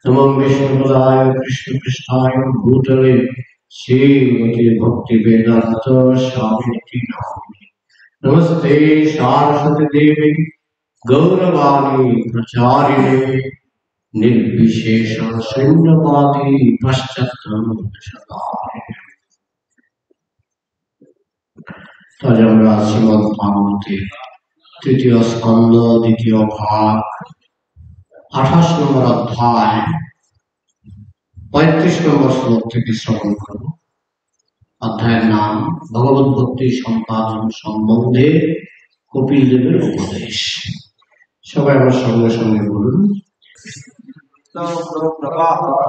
नमो विष्णुपदाय कृष्णपृष्ठाय भूतले श्रीमते भक्तिवेदांत स्वामिनिति नामिने। नमस्ते सारस्वती देवी गौरवाणी प्रचारिणे निर्विशेष शून्यवादी पश्चात्तरशतारिणे। आज আমরা শ্রীমদ্ ভাগবতে তৃতীয় স্কন্ধ দ্বিতীয় ভাগ 28 নম্বর অধ্যায় 35 নম্বর শ্লোক থেকে শ্রবণ করব। অধ্যায়ের নাম ভগবত ভক্তি সম্পাদন সম্বন্ধে কপিল দেবের উপদেশ। সবাই আমার সঙ্গে সঙ্গে বলুন।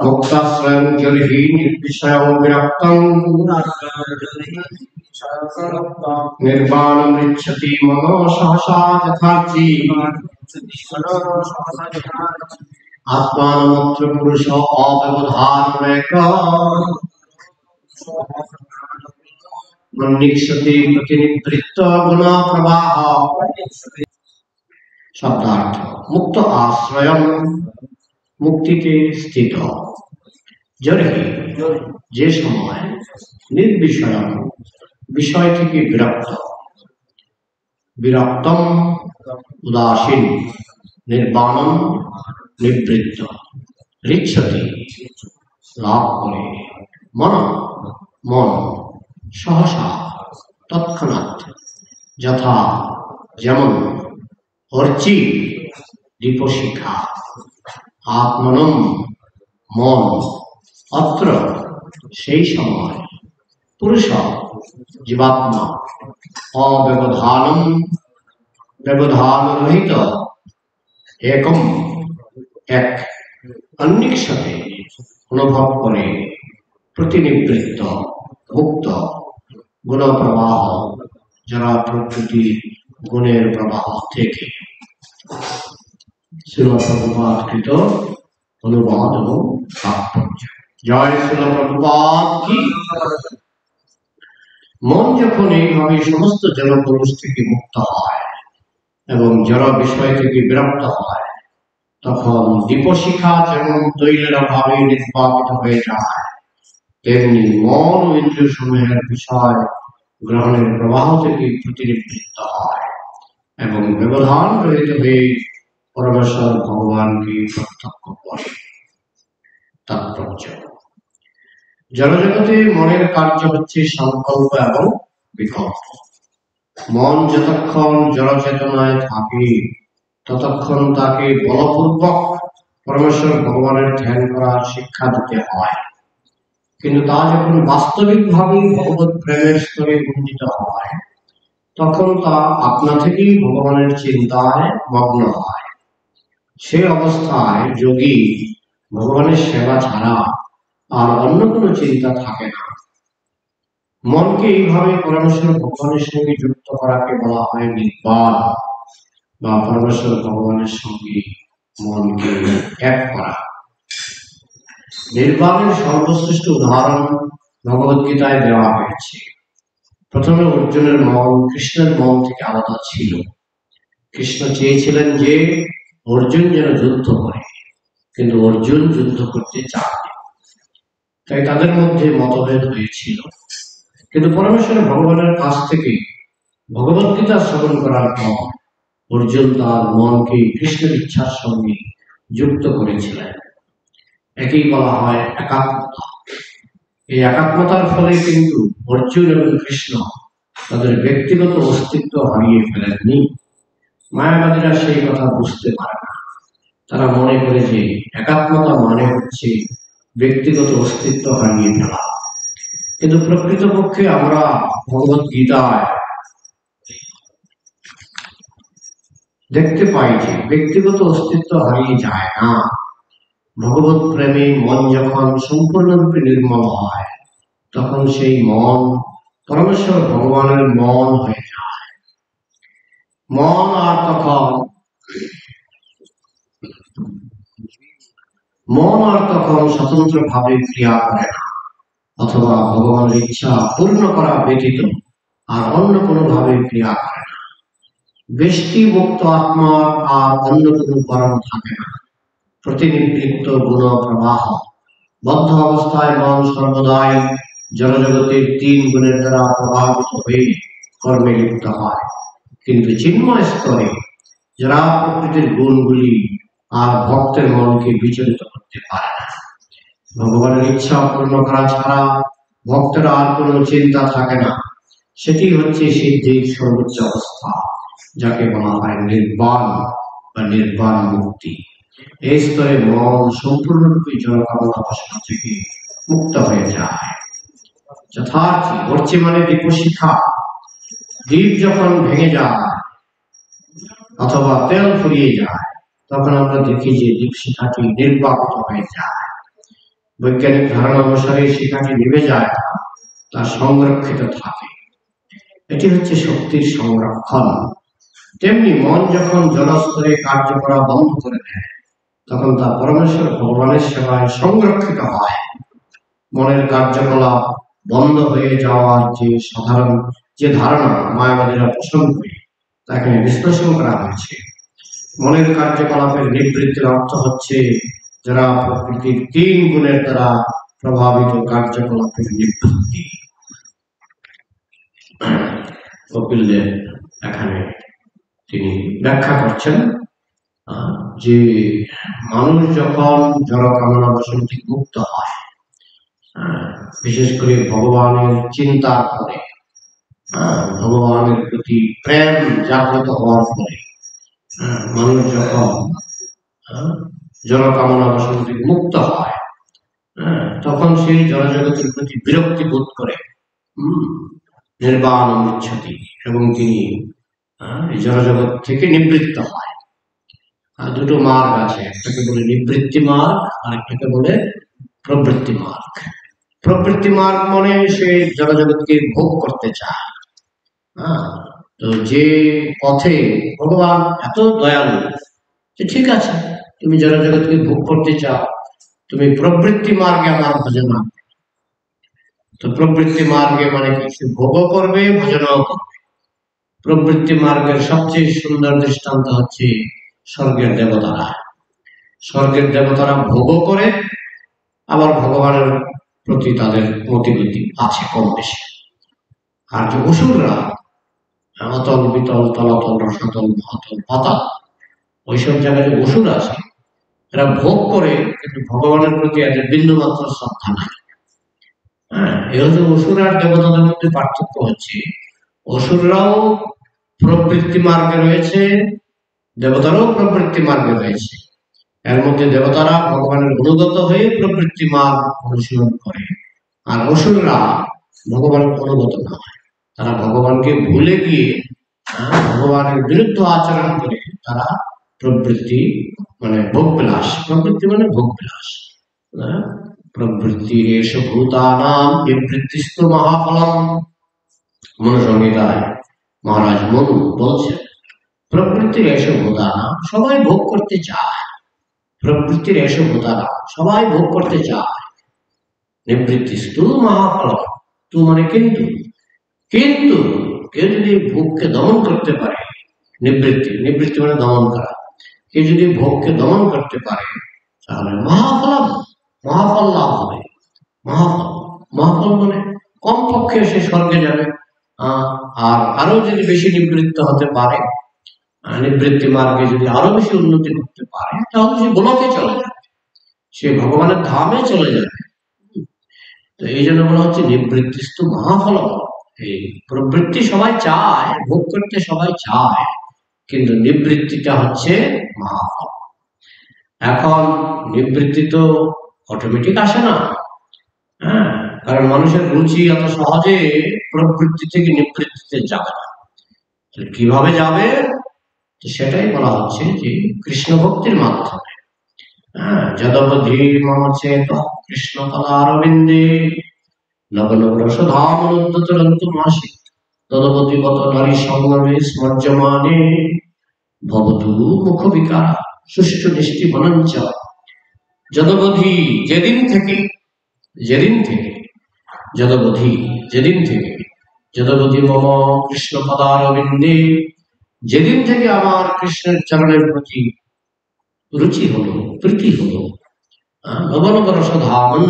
মুক্তাশ্রয়ং জরিহি নির্বিষয়ং বিরক্তং निर्वाणं रिच्छति मनो सहसा यथार्ची आत्मानमत्र पुरुषो अव्यवधानमेकः मन्निक्षति प्रतिनिवृत्त गुणप्रवाह। शब्दार्थ मुक्त आश्रयं मुक्तिते स्थित जर्हि जे समय निर्विषयं विषय থেকে বিরক্ত বিরক্তম উদাসীন নির্বাণম নিবৃত্ত রিচ্ছতি লাভ করে মন মন সহসা তৎক্ষণাৎ যথা যেমন অর্চি দীপশিখা আত্মনম মন অত্র সেই সময় পুরুষ জীবাত্মা অব্যবধানম ব্যবধান রহিত একম এক অন্নিক্ষতে অনুভব করে প্রতিনিবৃত্ত মুক্ত গুণ প্রবাহ যারা প্রকৃতি গুণের প্রবাহ থেকে। শ্রীমদ্ প্রভুপাদকৃত অনুবাদ এবং তাৎপর্য। জয় শ্রীল প্রভুপাদ কি। মন যখন এইভাবে সমস্ত জড়পুরুষ থেকে মুক্ত হয় এবং জড় বিষয় থেকে বিরক্ত হয়, তখন দীপশিখা যেমন তৈলের অভাবে নিষ্পাপিত হয়ে যায়, তেমনি মন ও ইন্দ্রিয় সমূহের বিষয় গ্রহণের প্রবাহ থেকে প্রতিনিবৃত্ত হয় এবং ব্যবধান রহিত হয়ে পরমেশ্বর ভগবানকে প্রত্যক্ষ করে। তাৎপর্য। জড়জগতে মনের কার্য হচ্ছে সংকল্প এবং বিকল্প। মন যতক্ষণ জড় চেতনায় থাকে ততক্ষণ তাকে বলপূর্বক পরমেশ্বর ভগবানের ধ্যান করার শিক্ষা দিতে হয়, কিন্তু তা যখন বাস্তবিকভাবে ভগবত প্রেমের স্তরে উন্নীত হয় তখন তা আপনা থেকেই ভগবানের চিন্তায় মগ্ন হয়। সে অবস্থায় যোগী ভগবানের সেবা ছাড়া আর অন্য কোনো চিন্তা থাকে না। মনকে এইভাবে পরমেশ্বর ভগবানের সঙ্গে যুক্ত করাকে বলা হয় নির্বাণ, বা পরমেশ্বর ভগবানের সঙ্গে মনকে এক করা। নির্বাণের সর্বশ্রেষ্ঠ উদাহরণ ভগবত গীতায় দেওয়া হয়েছে। প্রথমে অর্জুনের মন কৃষ্ণের মন থেকে আলাদা ছিল। কৃষ্ণ চেয়েছিলেন যে অর্জুন যেন যুদ্ধ করে, কিন্তু অর্জুন যুদ্ধ করতে চাননি, তাই তাদের মধ্যে মতভেদ হয়েছিল। কিন্তু পরমেশ্বর ভগবানের কাছ থেকে ভগবত গীতা শ্রবণ করার পর অর্জুন তার মনকে কৃষ্ণের ইচ্ছার সঙ্গে যুক্ত করেছিলেন। একেই বলা হয় একাত্মতা। এই একাত্মতার ফলে কিন্তু অর্জুন এবং কৃষ্ণ তাদের ব্যক্তিগত অস্তিত্ব হারিয়ে ফেলেননি। মায়াবাদীরা সেই কথা বুঝতে পারে না। তারা মনে করে যে একাত্মতা মানে হচ্ছে ব্যক্তিগত অস্তিত্ব হারিয়ে ফেলা, কিন্তু প্রকৃতপক্ষে আমরা ভগবত গীতায় দেখতে পাই যে ব্যক্তিগত অস্তিত্ব হারিয়ে যায় না। ভগবত প্রেমে মন যখন সম্পূর্ণরূপে নির্মল হয় তখন সেই মন পরমেশ্বর ভগবানের মন হয়ে যায়। মন আর তখন স্বতন্ত্র ভাবে ক্রিয়া করে না, অথবা ভগবানের ইচ্ছা পূর্ণ করা ব্যতীত আর অন্য কোনো ভাবে ক্রিয়া করে না। ব্যষ্টি মুক্ত আত্মার আর অন্য কোনো কারণ থাকে না। প্রতিনিবৃত্ত গুণ প্রবাহ। বদ্ধ অবস্থায় মন সর্বদাই জড়জগতের 3 গুণের দ্বারা প্রভাবিত হয়ে কর্মে লিপ্ত হয়, কিন্তু চিন্ময় স্তরে যারা প্রকৃতির গুণগুলি আর ভক্তের মনকে বিচলিত করতে পারে না। ভগবানের ইচ্ছা পূর্ণ করা ছাড়া ভক্তের আর কোনো চিন্তা থাকে না। সেটি হচ্ছে সিদ্ধির সর্বোচ্চ অবস্থা, যাকে বলা হয় নির্বাণ বা নির্বাণ মুক্তি। এই স্তরে মন সম্পূর্ণরূপে জড়কামনা বাসনা থেকে মুক্ত হয়ে যায়। যথার্থী অর্চে মানে দীপশিখা, দ্বীপ যখন ভেঙে যায় অথবা তেল ফুরিয়ে যায়, তখন আমরা দেখি যে দীপশিখাটি নির্বাপিত হয়ে যায়। বৈজ্ঞানিক ধারণা অনুসারে শিখাটি নিভে যায় না, তা সংরক্ষিত থাকে। এটি হচ্ছে শক্তির সংরক্ষণ। তেমনি মন যখন জলস্তরে কার্য করা বন্ধ করে দেয়, তখন তা পরমেশ্বর ভগবানের সেবায় সংরক্ষিত হয়। মনের কার্যকলাপ বন্ধ হয়ে যাওয়ার যে ধারণা মায়াবাদীরা পোষণ করে, তা এখানে বিশ্লেষণ করা হয়েছে। মনের কার্যকলাপের নিবৃত্তির অর্থ হচ্ছে যারা প্রকৃতির 3 গুণের দ্বারা প্রভাবিত কার্যকলাপের নিবৃত্তি। কপিল দেব এখানে তিনি ব্যাখ্যা করছেন যে মানুষ যখন জড় কামনা বাসনা থেকে মুক্ত হয়, বিশেষ করে ভগবানের চিন্তা করে, ভগবানের প্রতি প্রেম জাগ্রত হওয়ার পরে মানুষ যখন জড় কামনা বাসনা থেকে মুক্ত হয়, তখন সেই জড়জগতের প্রতি বিরক্তি বোধ করে নির্বাণ মুচ্ছতি, এবং তিনি জড়জগৎ থেকে নিবৃত্ত হয়। দুটো মার্গ আছে, একটাকে বলে নিবৃত্তি মার্গ আর একটাকে বলে প্রবৃত্তি মার্গ। প্রবৃত্তি মার্গ মানে সে জড়জগৎকে ভোগ করতে চায়। তো যে পথে ভগবান এত দয়ালু যে ঠিক আছে, তুমি জড়জগৎকে ভোগ করতে চাও, তুমি প্রবৃত্তি মার্গে আমার ভজন। তো প্রবৃত্তি মার্গে মানে কিছু ভোগ করবে, ভজনও করবে। প্রবৃত্তি মার্গের সবচেয়ে সুন্দর দৃষ্টান্ত হচ্ছে স্বর্গের দেবতারা। স্বর্গের দেবতারা ভোগ করে, আবার ভগবানের প্রতি তাদের মতিগতি আছে কম বেশি। আর যে অসুররা অতল বিতল তলাতল রসাতল মহাতল পাতাল, ওইসব জায়গায় যে অসুর আছে, এরা ভোগ করে কিন্তু ভগবানের প্রতি এদের বিন্দু মাত্র শ্রদ্ধা নাই। এই হচ্ছে অসুর আর দেবতাদের মধ্যে পার্থক্য হচ্ছে, অসুররাও প্রবৃত্তি মার্গে রয়েছে, দেবতারাও প্রবৃত্তি মার্গে রয়েছে। এর মধ্যে দেবতারা ভগবানের অনুগত হয়ে প্রবৃত্তি মার্গ অনুসরণ করে, আর অসুররা ভগবানের অনুগত নয়। তারা ভগবানকে ভুলে গিয়ে ভগবানের বিরুদ্ধে আচরণ করে তারা প্রবৃত্তি মানে ভোগবিলাস, প্রবৃত্তি মানে ভোগবিলাস। প্রবৃত্তির ভূতানাম নিবৃত্তিস্তু মহাফলম। মনুসংহিতায় মহারাজ মনু বলছেন, প্রবৃত্তির ভূতানাম, সবাই ভোগ করতে চায়। প্রবৃত্তির ভূতানাম, সবাই ভোগ করতে চায়। নিবৃত্তিস্তু মহাফলম, তু মানে কিন্তু, কিন্তু কেউ যদি ভোগকে দমন করতে পারে, নিবৃত্তি, নিবৃত্তি মানে দমন করা, কেউ যদি ভোগকে দমন করতে পারে, তাহলে মহাফলম, মহাফল লাভ হবে। মহাফল, মহাফল মানে কমপক্ষে সে স্বর্গে যাবে। আর আরো যদি বেশি নিবৃত্ত হতে পারে, নিবৃত্তি মার্গে যদি আরো বেশি উন্নতি করতে পারে, তাহলে সে গোলকে চলে যাবে, সে ভগবানের ধামে চলে যাবে। তো এই জন্য বলা হচ্ছে নিবৃত্তিস্তু মহাফল। এই প্রবৃত্তি সবাই চায়, ভোগ করতে সবাই চায়, কিন্তু নিবৃত্তিটা হচ্ছে মহাফল। এখন নিবৃত্তি তো অটোমেটিক আসে না, কারণ মানুষের রুচি এত সহজে প্রবৃত্তি থেকে নিবৃত্তিতে যাবে না। কিভাবে যাবে সেটাই বলা হচ্ছে যে কৃষ্ণ ভক্তির মাধ্যমে। যদবধি মম চেত কৃষ্ণ পদারবিন্দে নবনবরসধামনুদ্যতরন্তু মাসি তদবধিগত নারী সংগ্রামে স্মর্যমানে ভবতু মুখ বিকারা সুষ্ঠু নিষ্টি বনঞ্চ। যদবধি, যেদিন থেকে, যেদিন থেকে, যদবধি, যেদিন থেকে, যদবধি মম কৃষ্ণ পদারবিন্দে, যেদিন থেকে আমার কৃষ্ণের চরণের প্রতি রুচি হলো, প্রীতি হলো। নবনব রসধামন,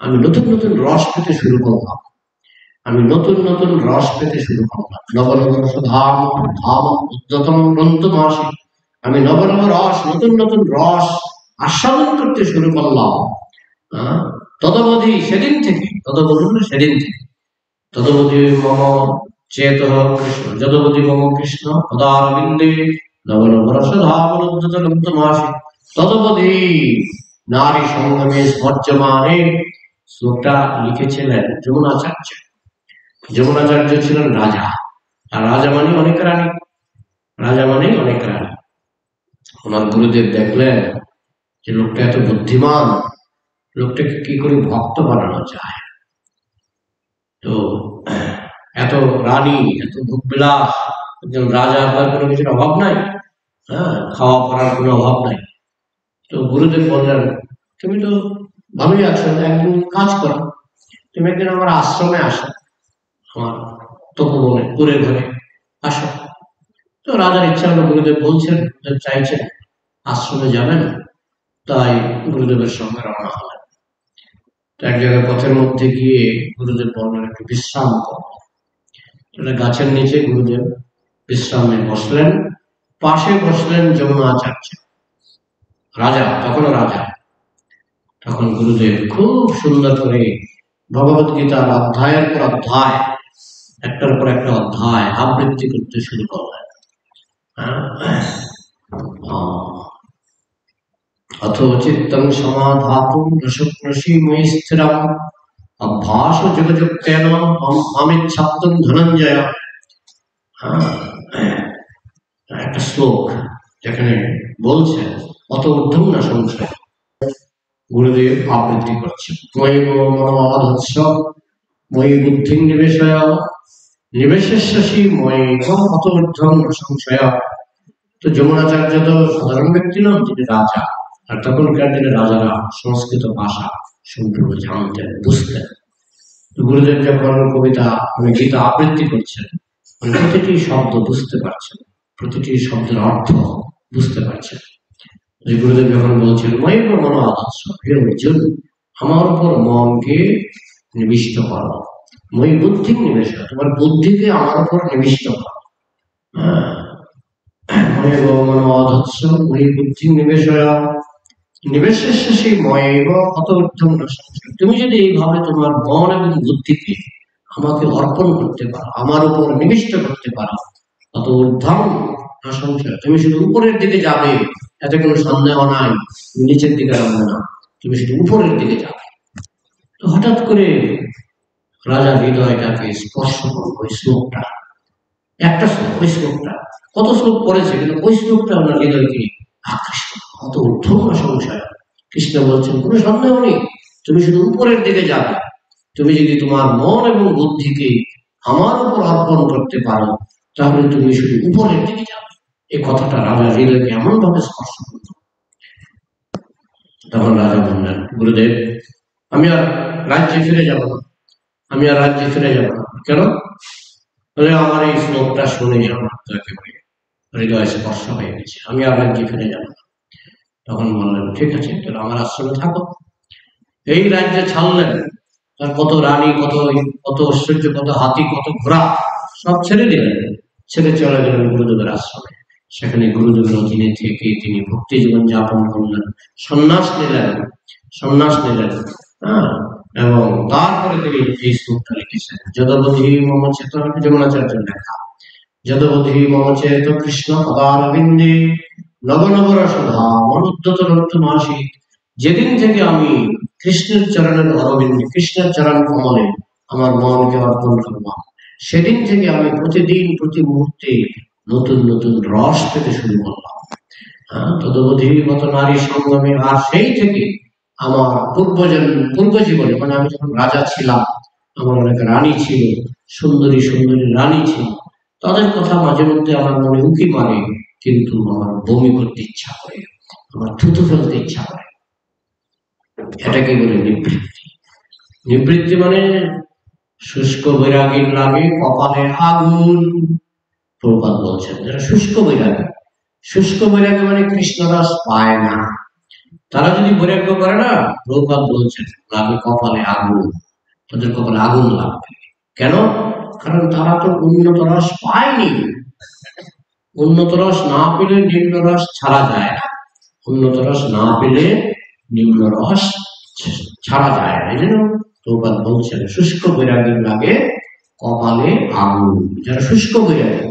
আমি নতুন নতুন রস পেতে শুরু করলাম, আমি নতুন নতুন রস পেতে শুরু করলাম। নবনব রসধাম ধাম উদ্যতম গ্রন্থ মাসে, আমি নবনব রস, নতুন নতুন রস আস্বাদন করতে শুরু করলাম। তদবধি, সেদিন থেকে, সেদিন থেকে, তদবধি মম চেত কৃষ্ণ, যদবধি মম কৃষ্ণ পদারবিন্দে নবনব রসধাম উদ্যত গ্রন্থ মাসে, তদবধি নারী সঙ্গমে স্মর্যমানে। শ্লোকটা লিখেছিলেন যমুনাচার্য। যমুনাচার্য ছিলেন রাজা, আর রাজা মানে অনেক রানী, রাজা মানে অনেক রানী। ওনার গুরুদেব দেখলেন যে লোকটা এত বুদ্ধিমান, লোকটাকে কি করে ভক্ত বানানো যায়। তো এত রানী, এত ভোগ বিলাস, একজন রাজা, তার কোনো কিছুর অভাব নাই, খাওয়া পড়ার কোনো অভাব নাই। তো গুরুদেব বললেন, তুমি তো ভালোই আছো, একদিন কাজ করো, তুমি একদিন আমার আশ্রমে আসো, আমার তপবনে পুরে ঘরে আসো। তো রাজার ইচ্ছা হলো, গুরুদেব বলছেন, চাইছেন আশ্রমে যাবেন, তাই গুরুদেবের সঙ্গে রওনা হলেন। তো এক জায়গায় পথের মধ্যে গিয়ে গুরুদেব বললেন একটু বিশ্রাম করো। গাছের নিচে গুরুদেব বিশ্রামে বসলেন, পাশে বসলেন যমুনাচার্য, রাজা, তখনও রাজা। তখন গুরুদেব খুব সুন্দর করে ভগবত গীতার অধ্যায়ের পর অধ্যায়, একটার পর একটা অধ্যায় আবৃত্তি করতে শুরু করলেন। অথ চিত্তং সমাধাতুম রসপ্রসীময়ি স্থিরম অভ্যাস যোগযুক্তেন অমিচ্ছাপ্তুম ধনঞ্জয়। একটা শ্লোক যেখানে বলছেন অত ঊর্ধ্বং না সংশয়। গুরুদেব আবৃত্তি করছেন, ময়ি মনোমধৎস ময়ি বুদ্ধি নিবেশয় নিবেশেষ্যসি ময়ি অত ঊর্ধ্বং না সংশয়। তো যমুনাচার্য তো সাধারণ ব্যক্তি নন, তিনি রাজা, আর তখনকার দিনে রাজারা সংস্কৃত ভাষা সম্পূর্ণ জানতেন, বুঝতেন। গুরুদেব যখন কবিতা গীতা আবৃত্তি করছেন, প্রতিটি শব্দ বুঝতে পারছেন, প্রতিটি শব্দের অর্থ বুঝতে পারছেন। গুরুদেব যখন বলছেন মই মন আদর্শ, হে অর্জুন, আমার উপর মনকে নিবিষ্ট করো, মই বুদ্ধি নিবেশ, তোমার বুদ্ধিকে আমার উপর নিবিষ্ট করো। তুমি যদি এইভাবে তোমার মন এবং বুদ্ধিকে আমাকে অর্পণ করতে পারো, আমার উপর নিবিষ্ট করতে পারো, অত ঊর্ধ্বং না সংশয়, তুমি শুধু উপরের দিকে যাবে, এতে কোনো সন্দেহ নাই, তুমি নিচের দিকে যাবে না, তুমি শুধু উপরের দিকে যাবে। তো হঠাৎ করে রাজা হৃদয়টাকে স্পর্শ করলো ওই শ্লোকটা, একটা শ্লোক, ওই শ্লোকটা, কত শ্লোক পড়েছে কিন্তু ওই শ্লোকটা ওনার হৃদয়কে আকৃষ্ট, অত ঊর্ধ্বং না সংশয়। কৃষ্ণ বলছেন কোনো সন্দেহ নেই, তুমি শুধু উপরের দিকে যাবে, তুমি যদি তোমার মন এবং বুদ্ধিকে আমার উপর অর্পণ করতে পারো, তাহলে তুমি শুধু উপরের দিকে যাবে। এই কথাটা রাজার হৃদয়কে এমন ভাবে স্পর্শ করল। তখন রাজা বললেন, গুরুদেব, আমি আর রাজ্যে ফিরে যাব না, আমি আর রাজ্যে ফিরে যাব না। কেন? আমার এই শ্লোকটা শুনে আমার একেবারে হৃদয় স্পর্শ হয়ে গেছে, আমি আর রাজ্যে ফিরে যাব না। তখন বললেন, ঠিক আছে, তাহলে আমার আশ্রমে থাকো। এই রাজ্যে ছাড়লেন, তার কত রানী, কত কত ঐশ্বর্য, কত হাতি, কত ঘোড়া, সব ছেড়ে দিলেন, ছেড়ে চলে গেলেন গুরুদেবের আশ্রমে। সেখানে গুরুদেবের অধীনে থেকে তিনি ভক্তি জীবন যাপন করলেন, সন্ন্যাস নিলেন, এবং তারপরে তিনি এই শ্লোকটা লিখেছেন, যদবধি মম চেত, যমুনাচার্যের লেখা, যদবধি মম চেত কৃষ্ণ পদারবিন্দে নবনব রসধা মনুদ্যত রক্তমাসি। যেদিন থেকে আমি কৃষ্ণের চরণের অরবিন্দে, কৃষ্ণের চরণ কমলে আমার মনকে অর্পণ করলাম, সেদিন থেকে আমি প্রতিদিন প্রতি মুহূর্তে নতুন নতুন রস পেতে শুরু করলাম। তদবধিগত নারী সঙ্গমে, আর সেই থেকে আমার পূর্ব জীবনে, মানে আমি যখন রাজা ছিলাম, আমার অনেক রানী ছিল, সুন্দরী সুন্দরী রানী ছিল, তাদের কথা মাঝে মধ্যে আমার মনে উঁকি মারে, কিন্তু আমার বমি করতে ইচ্ছা করে, আমার থুতু ফেলতে ইচ্ছা করে। এটাকে বলে নিবৃত্তি। নিবৃত্তি মানে শুষ্ক বৈরাগীর লাগে কপালে আগুন। প্রভুপাদ বলছেন, যারা শুষ্ক বৈরাগী, শুষ্ক বৈরাগ্য মানে কৃষ্ণ রস পায় না। তারা যদি বৈরাগ্য করে না, প্রভুপাদ বলছেন লাগবে কপালে আগুন, তাদের কপালে আগুন লাগবে। কেন? কারণ তারা তো উন্নত রস পায়নি। উন্নত রস না পেলে নিম্ন রস ছাড়া যায় না। উন্নত রস না পেলে নিম্ন রস ছাড়া যায় না। এই জন্য প্রভুপাদ বলছেন শুষ্ক বৈরাগ্য লাগে কপালে আগুন। যারা শুষ্ক বৈরাগ্য,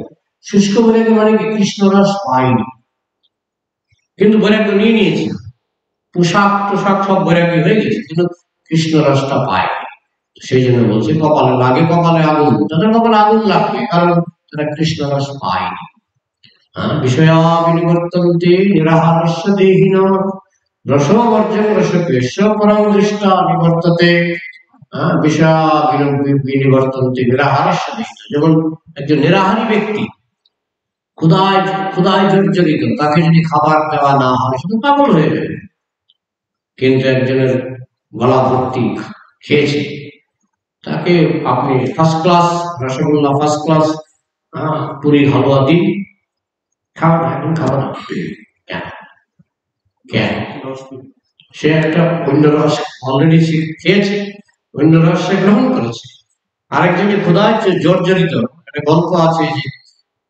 শুষ্ক বৈরাগ্য মানে কি কৃষ্ণ রস পায়নি, কিন্তু বৈরাগ্য নিয়ে নিয়েছে, পোশাক টোশাক সব বৈরাগ্য হয়ে গেছে, কিন্তু কৃষ্ণ রসটা পায়। সেই জন্য বলছে কপালে লাগে কপালে আগুন। তাদের কপালে আগুন লাগবে কারণ তারা কৃষ্ণ রস পায়নি। বিষয়া বিনিবর্তন্তে নিরাহারস্য দেহিন রসবর্জন রসকেশ পরম দৃষ্টা নিবর্ততে। বিষয়া বিনিবর্তন্তে নিরাহারস্য দেহিন, যেমন একজন নিরাহারী ব্যক্তি ক্ষুধায় জর্জরিত, তাকে যদি খাবার দেওয়া না হয় শুধু পাগল হয়ে যাবে। কিন্তু একজনের গলা ভর্তি খেয়েছে, তাকে আপনি first class rasgulla, first class puri halwa দিন, খাওয়া না, একদম খাওয়া না। কেন? সে একটা অন্য রস অলরেডি খেয়েছে, অন্য রস সে গ্রহণ করেছে। আরেকজন ক্ষুধায় জর্জরিত, একটা গল্প আছে যে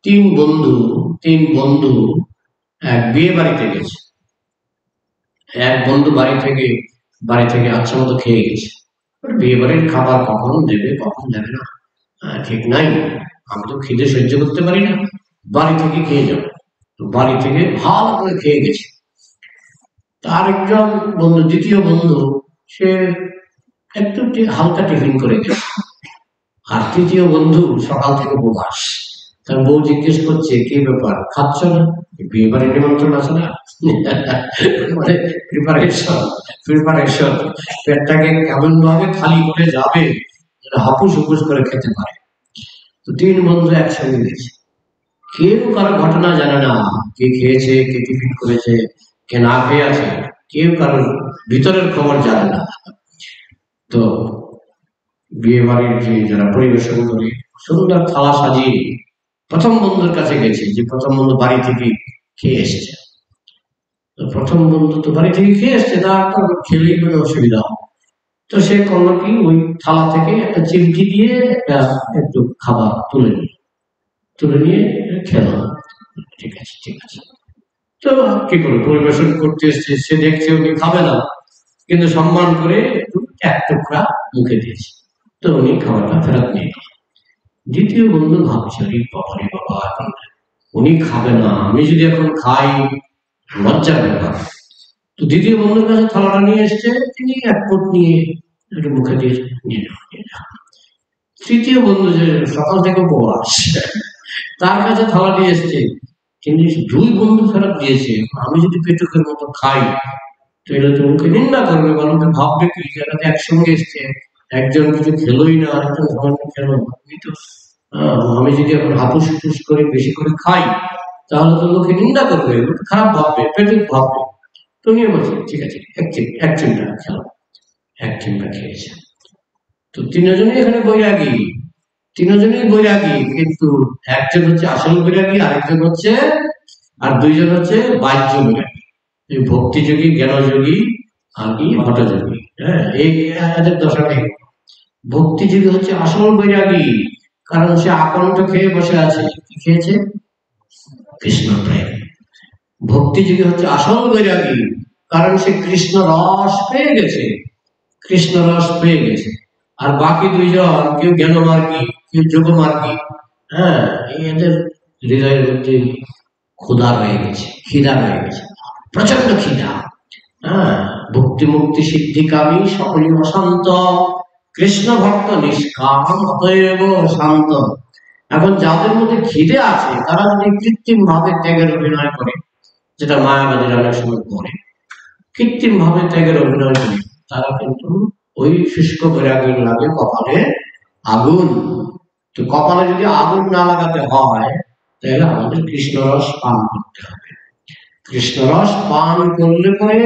তিন বন্ধু এক বিয়ে বাড়িতে গেছে। এক বন্ধু বাড়ি থেকে আচ্ছা মতো খেয়ে গেছে। বিয়ে বাড়ির খাবার কখন দেবে কখন দেবে না ঠিক নাই, আমি তো খিদে সহ্য করতে পারি না, বাড়ি থেকে খেয়ে যাবো। বাড়ি থেকে ভালো করে খেয়ে গেছে। তার একজন বন্ধু, দ্বিতীয় বন্ধু, সে একটু হালকা টিফিন করে গেছে। আর তৃতীয় বন্ধু সকাল থেকে উপবাস। তার বউ জিজ্ঞেস করছে কি ব্যাপার, খাচ্ছ না? বিয়ে বাড়ির নিমন্ত্রণ আছে না, মানে প্রিপারেশন পেটটাকে কেমন ভাবে খালি করে যাবে হাপুস হুপুস করে খেতে পারে। তো তিন বন্ধু একসঙ্গে গেছে, কেউ কারো ঘটনা জানে না, কে খেয়েছে, কে টিফিন করেছে, কে না খেয়ে আছে, কেউ কারোর ভিতরের খবর জানে না। তো বিয়ে বাড়ির যে যারা পরিবেশন করে সুন্দর থালা সাজিয়ে প্রথম বন্ধুর কাছে গেছে, যে প্রথম বন্ধু বাড়ি থেকে খেয়ে এসছে। তো প্রথম বন্ধু তো বাড়ি থেকে খেয়ে এসছে, তার তো খেলেই কোনো অসুবিধা। তো সে করলো কি, ওই থালা থেকে একটা চিমটি দিয়ে একটু খাবার তুলে নিয়ে খেলো। ঠিক আছে ঠিক আছে। তো কি করে পরিবেশন করতে এসছে, সে দেখছে উনি খাবে না, কিন্তু সম্মান করে একটু এক টুকরা মুখে দিয়েছে। তো উনি খাবারটা ফেরত নিয়ে গেল। দ্বিতীয় বন্ধু ভাবছে বাবা এখন উনি খাবে না, আমি যদি এখন খাই লজ্জার ব্যাপার। তো দ্বিতীয় বন্ধুর কাছে থালাটা নিয়ে এসছে, তিনি এক ফুট নিয়ে একটু মুখে দিয়ে নিয়ে যান। তৃতীয় বন্ধু যে সকাল থেকে উপবাস, তার কাছে থালা নিয়ে এসছে, কিন্তু দুই বন্ধু ফেরত দিয়েছে। আমি যদি পেটুকের মতো খাই তো এটা তো মুখে নিন্দা করবে, মানুষকে ভাববে কি যারা একসঙ্গে এসছে, একজন কিছু খেলোই না আরেকজন ধরনের খেলো, তো আমি যদি এখন হাপুস হুপুস করে বেশি করে খাই তাহলে তো লোকে নিন্দা করবে, খারাপ ভাববে, পেটুক ভাববে। তো নিয়ে বলছে ঠিক আছে এক চিমটা খেলো। এক চিমটা খেয়েছে। তো তিনজনই এখানে বৈরাগী, কিন্তু একজন হচ্ছে আসল বৈরাগী, আরেকজন হচ্ছে আর দুইজন হচ্ছে বাহ্য বৈরাগী, ভক্তিযোগী, জ্ঞানযোগী আর কি হঠযোগী। হ্যাঁ, এই এদের দশাটাই। ভক্তিযোগী হচ্ছে আসল বৈরাগী, কারণ সে আকণ্ঠ খেয়ে বসে আছে, কি খেয়েছে? কৃষ্ণ প্রেম। ভক্তিযোগী হচ্ছে আসল বৈরাগী, কারণ সে কৃষ্ণ রস পেয়ে গেছে, আর বাকি দুইজন কেউ জ্ঞান মার্গী, কেউ যোগ মার্গী। হ্যাঁ, এদের হৃদয়ের মধ্যে খিদা রয়ে গেছে, প্রচন্ড খিদা। হ্যাঁ, ভক্তি মুক্তি সিদ্ধিকামী সকলই অশান্ত, কৃষ্ণ ভক্ত নিষ্কাম অতএব শান্ত। এখন যাদের মধ্যে খিদে আছে তারা যদি কৃত্রিম ভাবে ত্যাগের অভিনয় করে, যেটা মায়াবাদীরা অনেক সময় করে, কৃত্রিম ভাবে ত্যাগের অভিনয় করে, তারা কিন্তু ওই শুষ্ক বৈরাগী লাগে কপালে আগুন। তো কপালে যদি আগুন না লাগাতে হয় তাহলে আমাদের কৃষ্ণরস পান করতে হবে। কৃষ্ণরস পান করলে পরে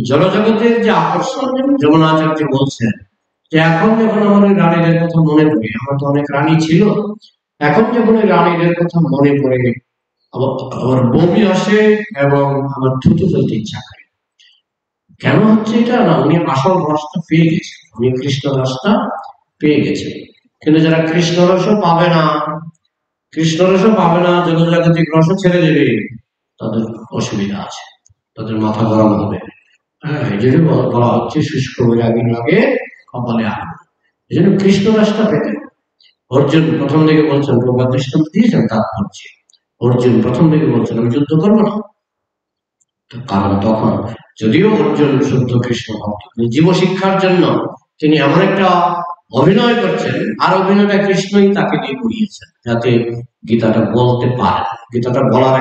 জড়জগতের যে আকর্ষণ, যমুনাচার্য বলছেন যে এখন যখন আমার ওই রানীদের কথা মনে পড়ে, আমার তো অনেক রানী ছিল, এখন যখন ওই রানীদের কথা মনে পড়ে আমার বমি আসে এবং আমার থুতু ফেলতে ইচ্ছা করে। কেন হচ্ছে এটা? না, উনি আসল রসটা পেয়ে গেছে, উনি কৃষ্ণ রসটা পেয়ে গেছে। কিন্তু যারা কৃষ্ণ রসও পাবে না, জগৎজাগতিক রসও ছেড়ে দেবে, তাদের অসুবিধা আছে, তাদের মাথা গরম হবে। হ্যাঁ, এই জন্য বলা হচ্ছে শুষ্ক বৈরাগীর লাগে কপালে আগুন। এই জন্য কৃষ্ণ রসটা পেতে অর্জুন প্রথম দিকে বলছেন, প্রবাদ দৃষ্টান্ত দিয়েছেন তাৎপর্য। অর্জুন প্রথম দিকে বলছেন আমি যুদ্ধ করবো না, কারণ তখন যদিও অর্জুন শুদ্ধ কৃষ্ণ ভক্ত, জীব শিক্ষার জন্য তিনি এমন একটা অভিনয় করছেন, আর অভিনয়টা কৃষ্ণই তাকে দিয়ে করিয়েছেন, যাতে গীতাটা বলতে পারে। গীতাটা বলার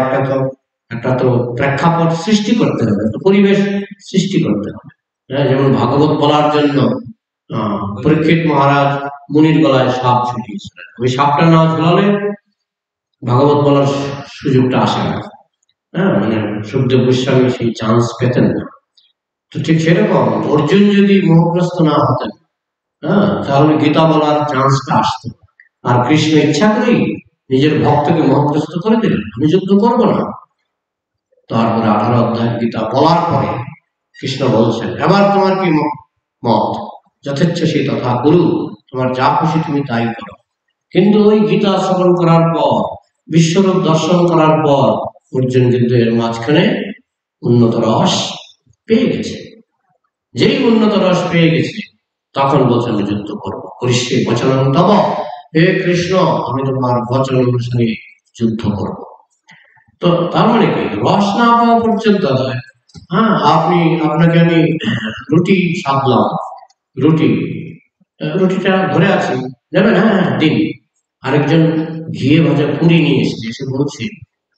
একটা তো প্রেক্ষাপট সৃষ্টি করতে হবে, একটা পরিবেশ সৃষ্টি করতে হবে। হ্যাঁ, যেমন ভাগবত বলার জন্য পরীক্ষিত মহারাজ মুনির গলায় সাপ ঝুলিয়েছিলেন, ওই সাপটা না ঝুলালে ভাগবত বলার সুযোগটা আসে না। হ্যাঁ, মানে সুখদেব গোস্বামী সেই চান্স পেতেন না। তো ঠিক সেরকম অর্জুন যদি মোহগ্রস্ত না হতেন, হ্যাঁ, তাহলে গীতা বলার চান্সটা আসতো। আর কৃষ্ণ ইচ্ছা করেই নিজের ভক্তকে মোহগ্রস্ত করে দিলেন, আমি যুদ্ধ করবো না। তারপরে 18 অধ্যায় গীতা বলার পরে কৃষ্ণ বলছেন, এবার তোমার কি মত? যথেচ্ছসী তথা গুরু, তোমার যা খুশি তুমি তাই করো। কিন্তু ওই গীতা শ্রবণ করার পর, বিশ্বরূপ দর্শন করার পর অর্জুন কিন্তু এর মাঝখানে উন্নত রস পেয়ে গেছে। যেই উন্নত রস পেয়ে গেছে, তখন বলছেন যুদ্ধ করবো, করিষ্যে বচনং তব, হে কৃষ্ণ আমি তোমার বচন অনুসারে যুদ্ধ করব। তো তার মানে কি, রস না পাওয়া পর্যন্ত নয়। হ্যাঁ, আপনাকে আমি রুটি সাধলাম, রুটিটা ধরে আছি, যাবেন? হ্যাঁ হ্যাঁ দিন। আরেকজন ঘিয়ে ভাজা পুরি নিয়ে এসে বলছে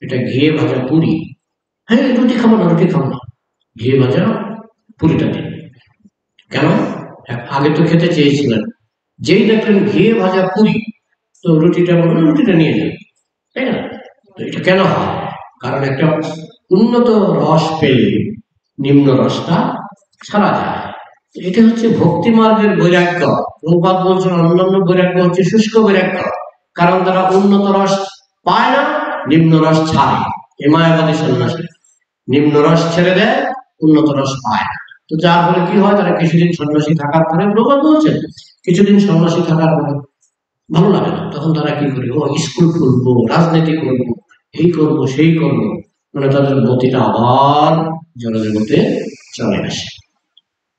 এটা ঘিয়ে ভাজা পুরি। হ্যাঁ, রুটি খাবো না, ঘিয়ে ভাজা পুরিটা দিন। কেন? আগে তো খেতে চেয়েছিলেন, যেই দেখলেন ঘিয়ে ভাজা পুরি, তো রুটিটা বললেন রুটিটা নিয়ে যান, তাই না? তো এটা কেন হয়? কারণ একটা উন্নত রস পেলে নিম্ন রসটা ছাড়া যায়। এটা হচ্ছে ভক্তি মার্গের বৈরাগ্য। প্রভুপাদ বলছেন অন্যান্য বৈরাগ্য হচ্ছে শুষ্ক বৈরাগ্য, কারণ তারা উন্নত রস পায় না, নিম্ন রস ছাড়ে। এ মায়াবাদী সন্ন্যাসী নিম্ন রস ছেড়ে দেয়, উন্নত রস পায় না। তো যার ফলে কি হয়, তারা কিছুদিন সন্ন্যাসী থাকার পরে, প্রভুপাদ বলছেন কিছুদিন সন্ন্যাসী থাকার পরে ভালো লাগে না, তখন তারা কি করে, ও স্কুল খুলবো, রাজনীতি করবো, এই করব সেই করব, মানে তাদের গতিটা আবার জনজগতে চলে আসে।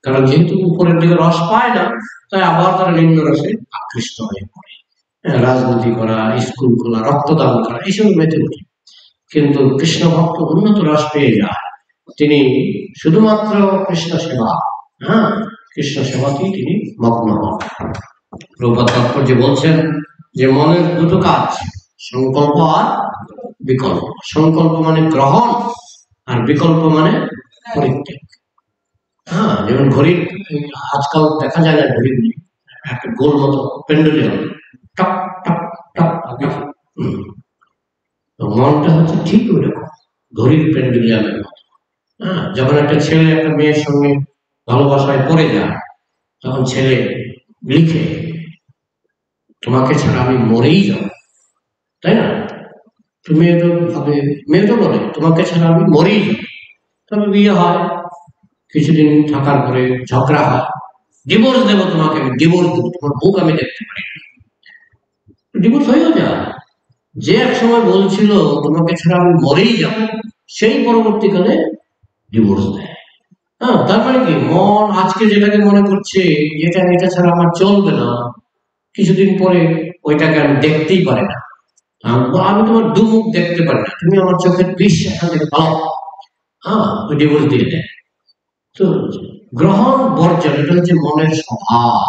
কারণ যেহেতু উপরের দিকে রস পায় না, তাই আবার তারা নিম্ন রসে আকৃষ্ট হয়ে পড়ে। রাজনীতি করা, স্কুল খোলা, রক্তদান করা, এইসব মেতে ওঠে। কিন্তু কৃষ্ণ ভক্ত উন্নত রস পেয়ে যায়, তিনি শুধুমাত্র কৃষ্ণ সেবা, হ্যাঁ, কৃষ্ণ সেবাতেই তিনি মগ্ন হন। প্রভুপাদ তাৎপর্য বলছেন যে মনের দুটো কাজ, সংকল্প আর বিকল্প। সংকল্প মানে গ্রহণ, আর বিকল্প মানে পরিত্যাগ। হ্যাঁ, যেমন ঘড়ির, আজকাল দেখা যায় না ঘড়িগুলি একটা গোল মতো পেন্ডুলিয়াম, টক টক টক। তো মনটা হচ্ছে ঠিক ওইরকম ঘড়ির পেন্ডুলিয়ামের মতো। হ্যাঁ, যখন একটা ছেলে একটা মেয়ের সঙ্গে ভালোবাসায় পড়ে যায়, তখন ছেলে লিখে তোমাকে ছাড়া আমি মরেই যাব, তাই না? মেয়ে তো বলে তোমাকে ছাড়া আমি মরেই যাব। তবে বিয়ে হয়, কিছুদিন থাকার পরে ঝগড়া হয়, ডিভোর্স দেবো তোমাকে, আমি ডিভোর্স দেবো, তোমার মুখ আমি দেখতে পারি না। ডিভোর্স হয়েও যায়। যে এক সময় বলছিল তোমাকে ছাড়া আমি মরেই যাব, সেই পরবর্তীকালে ডিভোর্স দেয়। হ্যাঁ, তার মানে কি, মন আজকে যেটাকে মনে করছে এটা ছাড়া আমার চলবে না, কিছুদিন পরে ওইটাকে আমি দেখতেই পারি না। আমি তোমার দুমুখ দেখতে পারি না, তুমি আমার চোখের দৃশ্য এখান থেকে পাও। হ্যাঁ, ওই ডিভোর্স দিয়ে দেয়। তো গ্রহণ বর্জন, এটা হচ্ছে মনের স্বভাব।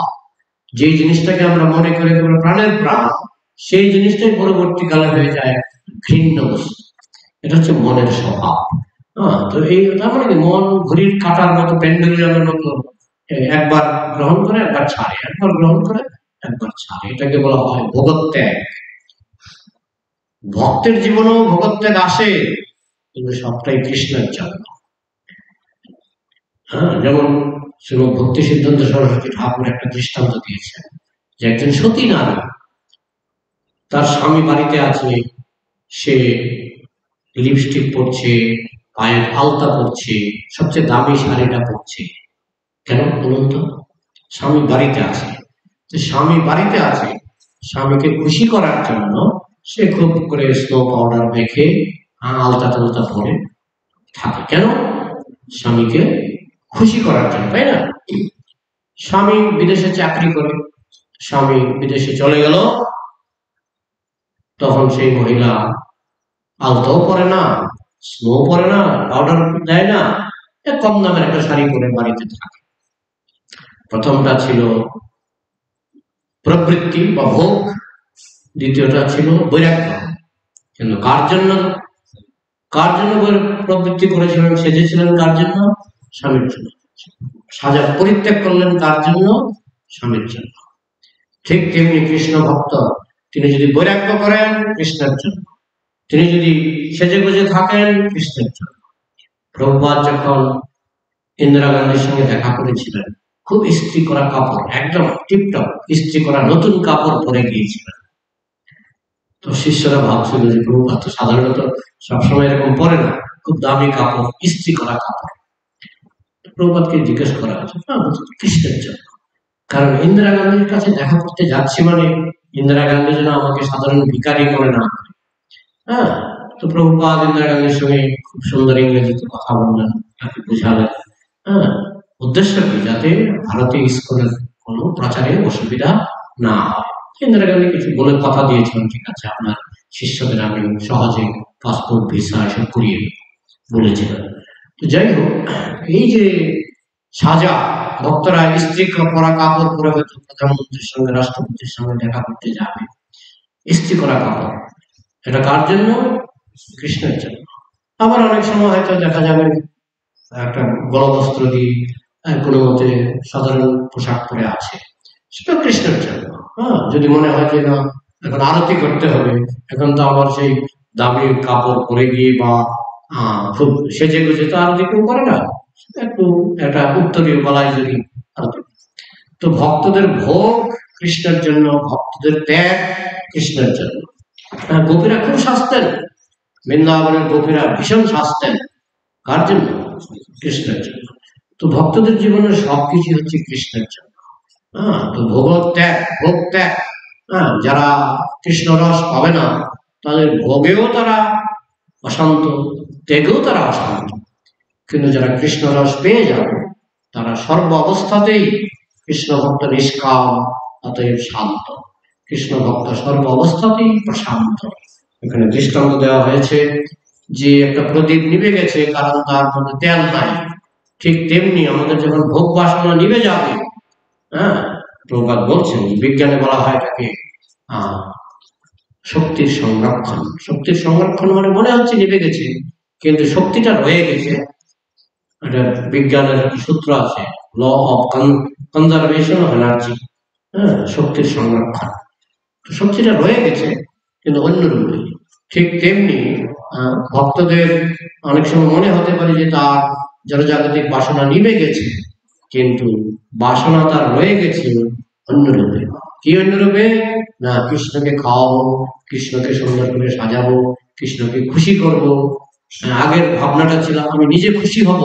যে জিনিসটাকে আমরা মনে করে প্রাণের প্রাণ, সেই জিনিসটাই পরবর্তীকালে হয়ে যায় ঘৃণ্য বস্তু। এটা হচ্ছে মনের স্বভাব। হ্যাঁ, তো এই তার মানে কি, মন ঘড়ির কাঁটার মতো, পেন্ডুলিয়ামের মতো, একবার গ্রহণ করে একবার ছাড়ে, একবার গ্রহণ করে একবার ছাড়ে। এটাকে বলা হয় ভোগত্যাগ। ভক্তের জীবনেও ভোগত্যাগ আসে, কিন্তু সবটাই কৃষ্ণের জন্য। হ্যাঁ, যেমন শ্রীমদ ভক্তি সিদ্ধান্ত সরস্বতী ঠাকুর একটা দৃষ্টান্ত দিয়েছেন, যে একজন সতী নারী, তার স্বামী বাড়িতে আছে, সে লিপস্টিক পরছে, পায়ের আলতা পরছে, সবচেয়ে দামি শাড়িটা পরছে। কেন বলুন তো? স্বামী বাড়িতে আছে। স্বামী বাড়িতে আছে, স্বামীকে খুশি করার জন্য সে খুব করে স্নো পাউডার মেখে আলতা টালতা পরে থাকে। কেন? স্বামীকে খুশি করার জন্য, তাই না? স্বামী বিদেশে চাকরি করে, স্বামী বিদেশে চলে গেল, তখন সেই মহিলা আলতাও পরে না, স্নো পরে না, পাউডার দেয় না, কম দামের একটা শাড়ি পরে বাড়িতে থাকে। প্রথমটা ছিল প্রবৃত্তি বা ভোগ, দ্বিতীয়টা ছিল বৈরাগ্য। কিন্তু কার জন্য প্রবৃত্তি করেছিলেন, সেজেছিলেন কার জন্য? স্বামীর জন্য। সাজা পরিত্যাগ করলেন কার জন্য? স্বামীর জন্য। ঠিক তেমনি কৃষ্ণ ভক্ত, তিনি যদি বৈরাগ্য করেন, কৃষ্ণের জন্য। তিনি যদি সেজে গুজে থাকেন, কৃষ্ণের জন্য। প্রভুপাদ যখন ইন্দিরা গান্ধীর সঙ্গে দেখা করেছিলেন, খুব ইস্ত্রি করা কাপড়, একদম টিপটপ ইস্ত্রি করা নতুন কাপড় পরে গিয়েছিলেন। তো শিষ্যরা ভাবছিল যে প্রভুপাদ তো সাধারণত সবসময় এরকম পরে না, খুব দামি কাপড়, ইস্ত্রি করা কাপড়। প্রভুপাদকে জিজ্ঞেস করা হয়েছে, কৃষ্ণের জন্য। কারণ ইন্দিরা গান্ধীর কাছে দেখা করতে যাচ্ছি মানে ইন্দিরা গান্ধী যেন আমাকে সাধারণ ভিখারি করে না। হ্যাঁ, তো প্রভুপাদ ইন্দিরা গান্ধীর সঙ্গে খুব সুন্দর ইংরেজিতে কথা বললেন, তাকে বুঝালেন। হ্যাঁ, উদ্দেশ্য কি? যাতে ভারতীয় স্কুলের কোনো প্রচারে অসুবিধা না হয়। ইন্দিরা গান্ধী কিছু বলে কথা দিয়েছিলেন, ঠিক আছে আপনার শিষ্যদের আমি সহজে পাসপোর্ট ভিসা এসব করিয়ে বলেছিলেন। তো যাই হোক, এই যে সাজা, ভক্তরা স্ত্রী পরা কাপড় পরে হয়তো প্রধানমন্ত্রীর সঙ্গে, রাষ্ট্রপতির সঙ্গে দেখা করতে যাবে, স্ত্রী করা কাপড়, এটা কার জন্য? কৃষ্ণের জন্য। আবার অনেক সময় হয়তো দেখা যাবে একটা গলবস্ত্র দিয়ে কোনো মতে সাধারণ পোশাক পরে আছে, সেটা কৃষ্ণের জন্য। হ্যাঁ, যদি মনে হয় যে না এখন আরতি করতে হবে, এখন তো আবার সেই দামি কাপড় পরে গিয়ে বা খুব সেজে গুজে তো আরতি কেউ করে না, একটু একটা উত্তরীয় গলায় যদি আরতি। তো ভক্তদের ভোগ কৃষ্ণের জন্য, ভক্তদের ত্যাগ কৃষ্ণের জন্য। গোপীরা খুব শাস্তেন, বৃন্দাবনের গোপীরা ভীষণ শাস্তেন, কার জন্য? কৃষ্ণের জন্য। তো ভক্তদের জীবনের সবকিছু হচ্ছে কৃষ্ণের জন্য। হ্যাঁ, তো ভোগ ত্যাগ, হ্যাঁ, যারা কৃষ্ণ রস পাবে না তাদের ভোগেও তারা অশান্ত, ত্যাগেও তারা অশান্ত। কিন্তু যারা কৃষ্ণ রস পেয়ে যাবে তারা সর্ব অবস্থাতেই কৃষ্ণ ভক্ত নিষ্কাম, অতএব শান্ত। কৃষ্ণ ভক্ত সর্ব অবস্থাতেই প্রশান্ত। এখানে দৃষ্টান্ত দেওয়া হয়েছে যে একটা প্রদীপ নিভে গেছে কারণ তার মধ্যে তেল নাই, ঠিক তেমনি আমাদের যখন ভোগ বাসনা নিভে যাবে, হ্যাঁ, প্রভুপাদ বলছেন, বিজ্ঞানে বলা হয় এটাকে শক্তির সংরক্ষণ। শক্তির সংরক্ষণ মানে মনে হচ্ছে নিভে গেছে কিন্তু শক্তিটা রয়ে গেছে। এটা বিজ্ঞানের সূত্র আছে, law of conservation of energy. হ্যাঁ, শক্তির সংরক্ষণ, শক্তিটা রয়ে গেছে কিন্তু অন্য রূপে। ঠিক তেমনি ভক্তদের অনেক সময় মনে হতে পারে যে তার জড়জাগতিক বাসনা নিভে গেছে, কিন্তু বাসনা তার রয়ে গেছে অন্য রূপে। কি অন্য রূপে? না, কৃষ্ণকে খাওয়াবো, কৃষ্ণকে সুন্দর করে সাজাবো, কৃষ্ণকে খুশি করব। আগের ভাবনাটা ছিল আমি নিজে খুশি হব,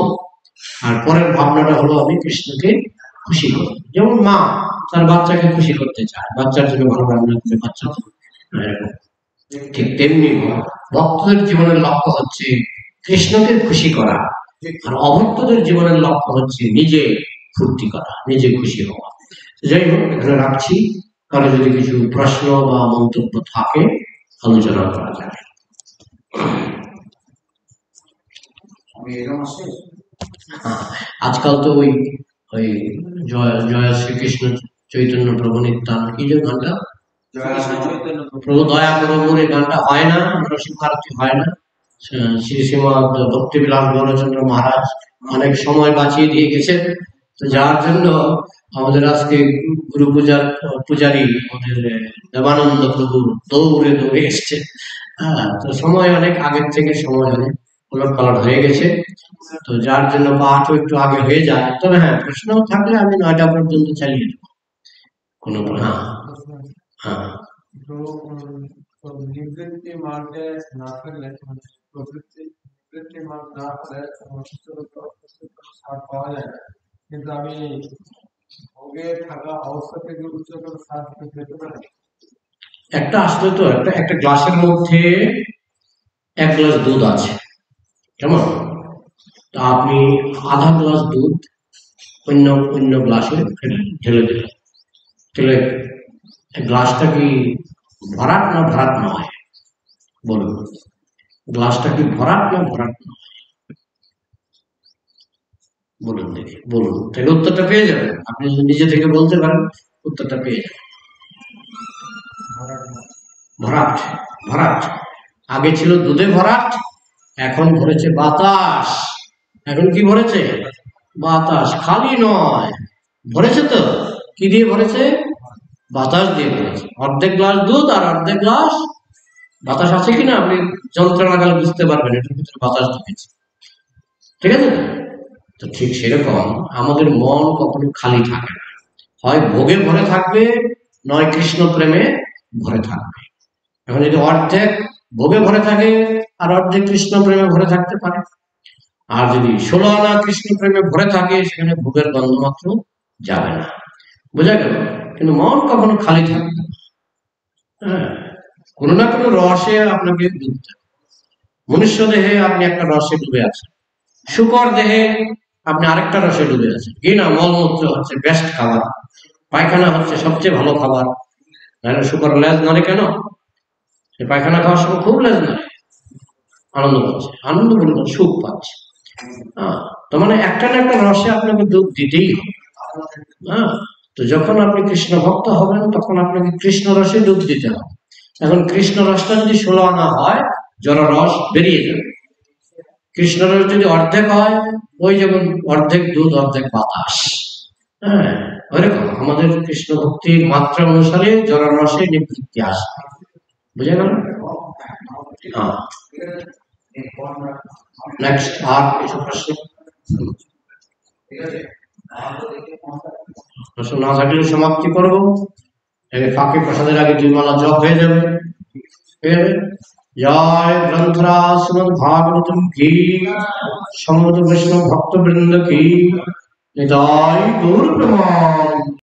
আর পরের ভাবনাটা হলো আমি কৃষ্ণকে খুশি করব। যেমন মা তার বাচ্চাকে খুশি করতে চায়, বাচ্চার জন্য ভালো রান্না করে বাচ্চা, ঠিক তেমনি ভক্তদের জীবনের লক্ষ্য হচ্ছে কৃষ্ণকে খুশি করা, আর অভক্তদের জীবনের লক্ষ্য হচ্ছে নিজে ফুর্তি করা, নিজে খুশি হওয়া। যাই হোক, এখানে রাখছি, কারো যদি কিছু প্রশ্ন বা মন্তব্য থাকে আলোচনা করা যাবে। আজকাল তো ওই ওই জয় শ্রীকৃষ্ণ চৈতন্য প্রভু নিত্যানন্দ, কি যে গানটা, প্রভু দয়া করো মোরে, গানটা হয় না, নরসিংহারতি হয় না। শ্রী শ্রীমদ ভক্তি বিলাস গৌরচন্দ্র মহারাজ অনেক সময় বাঁচিয়ে দিয়ে গেছেন। তো যার জন্য আমাদের আজকে গুরু পূজার পূজারী আমাদের দেবানন্দ প্রভু দৌড়ে দৌড়ে এসছে। হ্যাঁ, তো সময় অনেক আগের থেকে সময় অনেক উলট পালট হয়ে গেছে, তো যার জন্য পাঠও একটু আগে হয়ে যায়। তবে হ্যাঁ, প্রশ্ন থাকলে আমি 9টা পর্যন্ত চালিয়ে দেবো, কোনো হ্যাঁ হ্যাঁ। পাওয়া যায় না, কিন্তু আমি ভোগে থাকা অবস্থা থেকে উচ্চতর স্বাদ পেতে পারি। একটা আসলে তো একটা গ্লাসের মধ্যে 1 গ্লাস দুধ আছে, কেমন? তা আপনি আধা গ্লাস দুধ অন্য অন্য গ্লাসে ঢেলে দিলেন, তাহলে গ্লাসটা কি ভরাট না ভরাট নয়? বলুন, গ্লাসটা কি ভরাট না ভরাট নয়? বলুন দেখি, বলুন, তাহলে উত্তরটা পেয়ে যাবেন। আপনি যদি নিজে থেকে বলতে পারেন উত্তরটা পেয়ে যাবেন। ভরাট, ভরাট। আগে ছিল দুধে ভরাট, এখন ভরেছে বাতাস। এখন কি ভরেছে? বাতাস। খালি নয়, ভরেছে তো। কি দিয়ে ভরেছে? বাতাস দিয়ে ভরেছে। অর্ধেক গ্লাস দুধ আর অর্ধেক গ্লাস বাতাস আছে কিনা আপনি যন্ত্র লাগালে বুঝতে পারবেন এটার ভিতরে বাতাস ঢুকেছে। ঠিক আছে? তো ঠিক সেরকম আমাদের মন কখনো খালি থাকে না, হয় ভোগে ভরে থাকবে, নয় কৃষ্ণ প্রেমে ভরে থাকবে। এখন যদি অর্ধেক ভোগে ভরে থাকে আর অর্ধেক কৃষ্ণ প্রেমে ভরে থাকতে পারে, আর যদি 16 আনা কৃষ্ণ প্রেমে ভরে থাকে সেখানে ভোগের গন্ধ মাত্র যাবে না। বোঝা গেল? কিন্তু মন কখনো খালি থাকবে না। হ্যাঁ, কোনো না কোনো রসে আপনাকে ডুবতে হবে। মনুষ্য দেহে আপনি একটা রসে ডুবে আছেন, শুকর দেহে আপনি আরেকটা রসে ডুবে আছেন। কি না? মলমূত্র হচ্ছে বেস্ট খাবার, পায়খানা হচ্ছে সবচেয়ে ভালো খাবার। শুকর লেজ নাড়ে কেন? সে পায়খানা খাওয়ার সময় খুব লেজ নাড়ে, আনন্দ পাচ্ছে, আনন্দ বলুন, সুখ পাচ্ছে। তার মানে একটা না একটা রসে আপনাকে ডুব দিতেই হবে। তো যখন আপনি কৃষ্ণ ভক্ত হবেন তখন আপনাকে কৃষ্ণ রসে ডুব দিতে হবে। এখন কৃষ্ণ রসটা যদি 16 আনা হয়, জড় রস বেরিয়ে যাবে। কৃষ্ণ রস যদি অর্ধেক হয়, ওই যেমন অর্ধেক দুধ অর্ধেক বাতাস। ওইরকম আমাদের কৃষ্ণ ভক্তির মাত্রা অনুসারে জড় রসে নিবৃত্তি আসবে। বুঝে গেল? নেক্সট আর কিছু প্রশ্ন? প্রশ্ন না থাকলে সমাপ্তি করবো। ফাঁকে প্রসাদের আগে 2 মালা জপ হয়ে যাবে। জয় গ্রন্থরাজ শ্রীমদ ভাগবতম কি, সমবেত বৈষ্ণব ভক্তবৃন্দ কি, নিতাই গৌর প্রেমানন্দ।